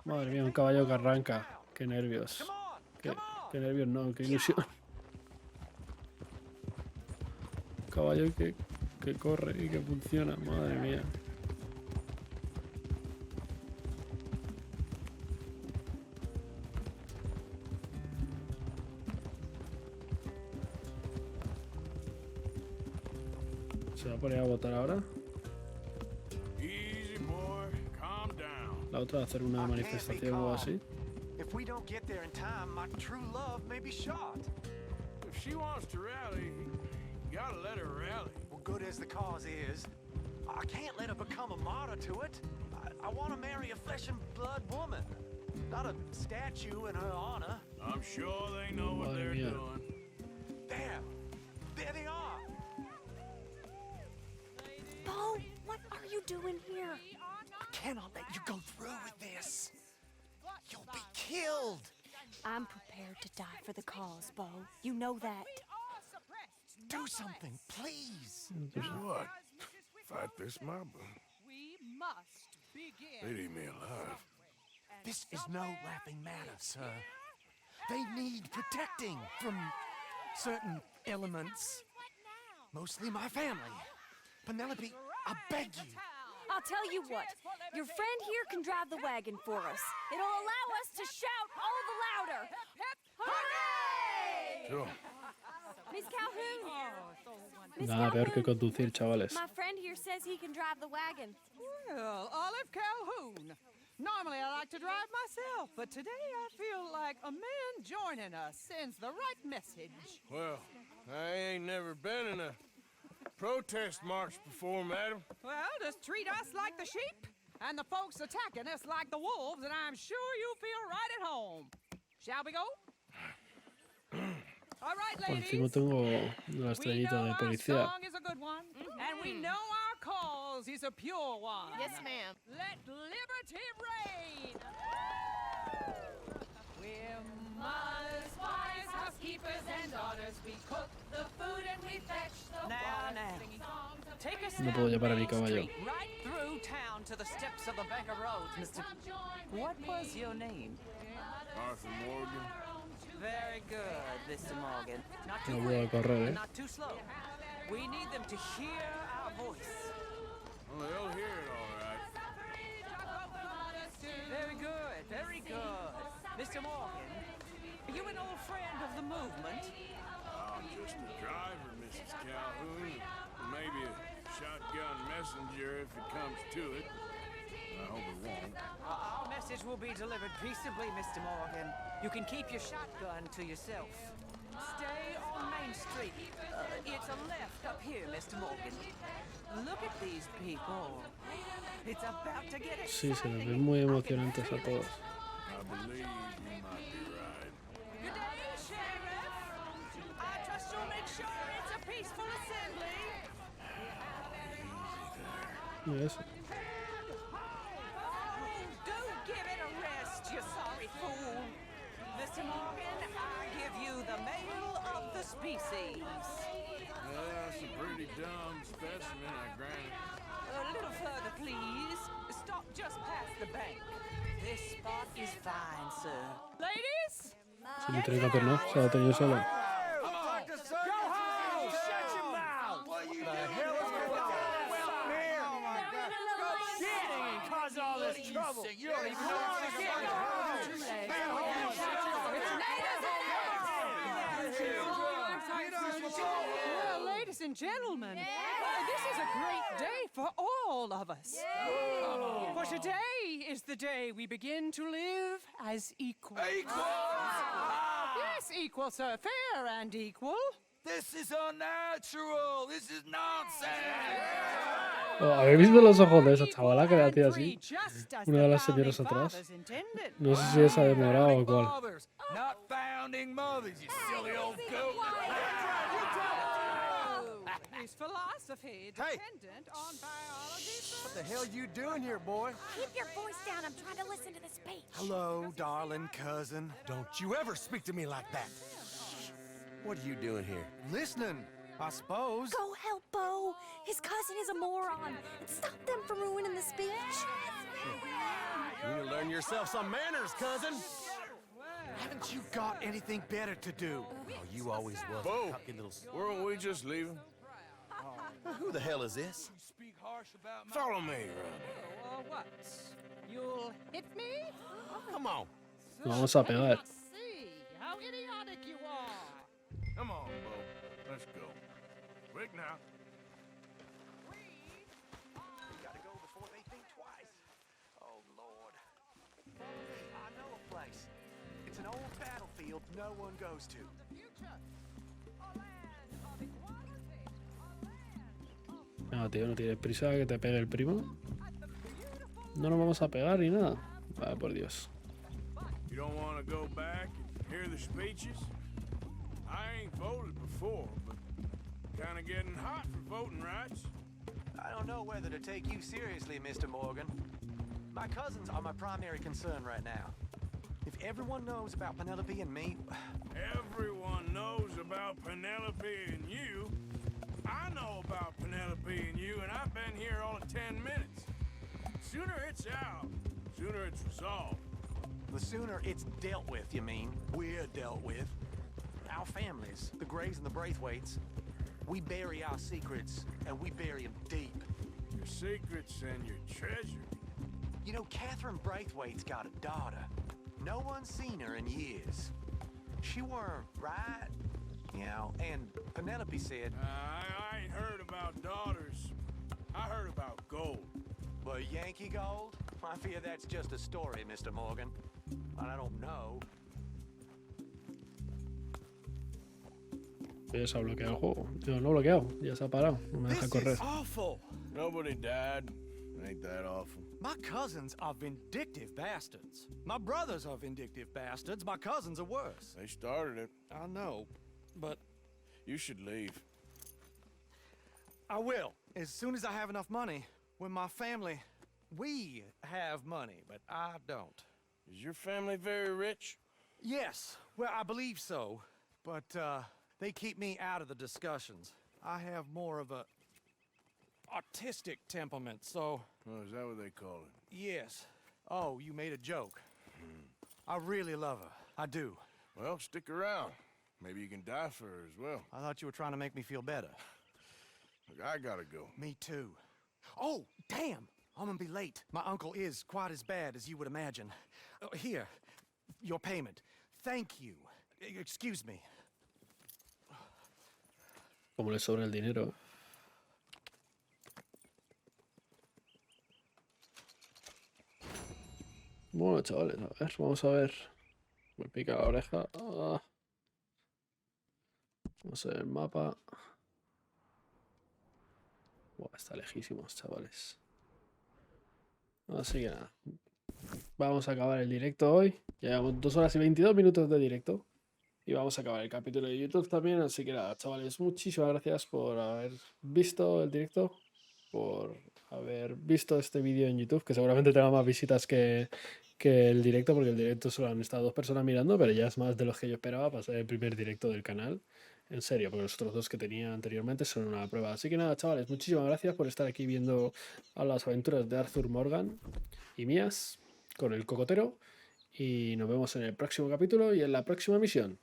Madre mía, un caballo que arranca. Qué nervios. Qué nervios no, qué ilusión. Un caballo que corre y que funciona, madre mía. ¿Se va a poner a votar ahora? Easy, boy. Calm down. La otra, hacer una manifestación o algo así. If we don't get there in time, my true love may be shot. If she wants to rally, you gotta let her rally. Well, good as the cause is, I can't let her become a martyr to it. I want to marry a flesh and blood woman, not a statue in her honor. I'm sure they know what they're doing. There they are. Bo, what are you doing here? I cannot let you go through with this. You'll be killed. I'm prepared to die for the cause, Bo. You know that. Do something, please. What? Fight this mob? We must begin. They'd eat me alive. This is no laughing matter, sir. They need protecting from certain elements. Mostly my family. Penelope, I beg you. I'll tell you what. Your friend here can drive the wagon for us. It'll allow us to shout all the louder. Hooray! Sure. Miss Calhoun. Nada peor que conducir, chavales. My friend here says he can drive the wagon. Well, Olive Calhoun. Normally I like to drive myself, but today I feel like a man joining us sends the right message. Well, I ain't never been in a protest march before, madam. Well, just treat us like the sheep, and the folks attacking us like the wolves, and I'm sure you feel right at home. Shall we go? All right, Por ladies. encima tengo la estrellita de policía. Song is a good one, and we know our cause is a pure one. Yes, ma'am. Let liberty reign. We're mothers, wives, housekeepers, and daughters. We cook the food and we fetch the water. Singing songs of Take us No down puedo llevar a mi Main caballo. Street, right through town to the steps of the Bank of Roads, Mr. What was your name? Arthur Morgan. Very good, Mr. Morgan. Not too No puedo quick, correr, and not too slow. We need them to hear our voice. Well, they'll hear it all right. Very good, very good. Mr. Morgan, are you an old friend of the movement? I'm just a driver, Mrs. Calhoun. Maybe a shotgun messenger if it comes to it. I hope it won't. Our message will be delivered peaceably, Mr. Morgan. You can keep your shotgun to yourself. Stay on Main Street. It's a left up here, Mr. Morgan. Look at these people. It's about to get Sí, se les ve exciting. muy emocionantes a todos. I believe you might be right. Good day, Sheriff. I trust you'll make sure it's a peaceful assembly. Mira eso. Do give it a rest, you sorry fool. Mr. Morgan, I give you the male of the species. That's a pretty dumb specimen, I grant it. A little further, please. Stop just past the bank. This spot is fine, sir. Ladies? Si no tiene que hacer nada, se lo ha tenido solo. Go home! Shut your mouth! What are you doing? Oh my God! Kidding and cause all this trouble. You don't even know what's going on. Well, ladies and gentlemen, this is a great day for all of us. For today is the day we begin to live as equals. Yes, equal, sir. Fair and equal. This is unnatural. This is nonsense. Oh, ¿habéis visto los ojos de esa chavala que le hacía así? Una de las señoras atrás. No sé si esa de morado o cuál. Not founding mothers, you silly old goat. Is philosophy dependent on biology? What the hell you doing here, boy? Keep your voice down. I'm trying to listen to the speech. Hello, darling cousin. Don't you ever speak to me like that. What are you doing here? Listening, I suppose. Go help Bo. His cousin is a moron. And stop them from ruining the speech. You need to learn yourself some manners, cousin. Haven't you got anything better to do? Oh, you always was Bo, a cocky little... weren't we just leaving? Who the hell is this? Follow me, What? You'll hit me? Come on. Nos vamos a pegar. See how idiotic you are. Come on, Bo. Let's go. Quick now. We gotta go before they think twice. Oh, Lord. I know a place. It's an old battlefield no one goes to. No, tío, no tienes prisa que te pegue el primo. No nos vamos a pegar ni nada. Vale, por Dios. You don't want to go back and hear the speeches? I ain't voted before, but kind of getting hot for voting rights. I don't know whether to take you seriously, Mr. Morgan. My cousins are my primary concern right now. If everyone knows about Penelope and me... Everyone knows about Penelope and you. I know about Penelope and you, and I've been here all of 10 minutes. Sooner it's out, sooner it's resolved. The sooner it's dealt with, you mean? We're dealt with. Our families, the Grays and the Braithwaites, we bury our secrets, and we bury them deep. Your secrets and your treasure. You know, Catherine Braithwaite's got a daughter. No one's seen her in years. She weren't right, you know, and Penelope said... I ain't heard about daughters. I heard about gold. But Yankee gold? I fear that's just a story, Mr. Morgan. And I don't know. Ya se ha bloqueado el juego. Yo no he bloqueado. Ya se ha parado. No me deja correr. This is awful. Nobody died. Ain't that awful? My cousins are vindictive bastards. My brothers are vindictive bastards. My cousins are worse. They started it. I know, but You should leave. I will. as soon as I have enough money, when my family, we have money, but I don't. Is your family very rich? Yes, well, I believe so, but they keep me out of the discussions. I have more of a artistic temperament, so... Oh, is that what they call it? Yes. Oh, you made a joke. I really love her. I do. Well, stick around. Maybe you can die for her as well. I thought you were trying to make me feel better. Look, I gotta go. Me too. Oh, damn! I'm gonna be late. My uncle is quite as bad as you would imagine. Here, your payment. Thank you. Excuse me. Como le sobra el dinero. Bueno, chavales, a ver, vamos a ver. Me pica la oreja. Ah. Vamos a ver el mapa. Buah, está lejísimos, chavales. Así que nada. Vamos a acabar el directo hoy. Llevamos 2 horas y 22 minutos de directo. Y vamos a acabar el capítulo de YouTube también. Así que nada, chavales, muchísimas gracias por haber visto el directo. Por haber visto este vídeo en YouTube, que seguramente tenga más visitas que el directo, porque el directo solo han estado 2 personas mirando, pero ya es más de los que yo esperaba para ser el primer directo del canal. En serio, porque los otros 2 que tenía anteriormente son una prueba. Así que nada, chavales, muchísimas gracias por estar aquí viendo a las aventuras de Arthur Morgan y mías con el cocotero. Y nos vemos en el próximo capítulo y en la próxima misión.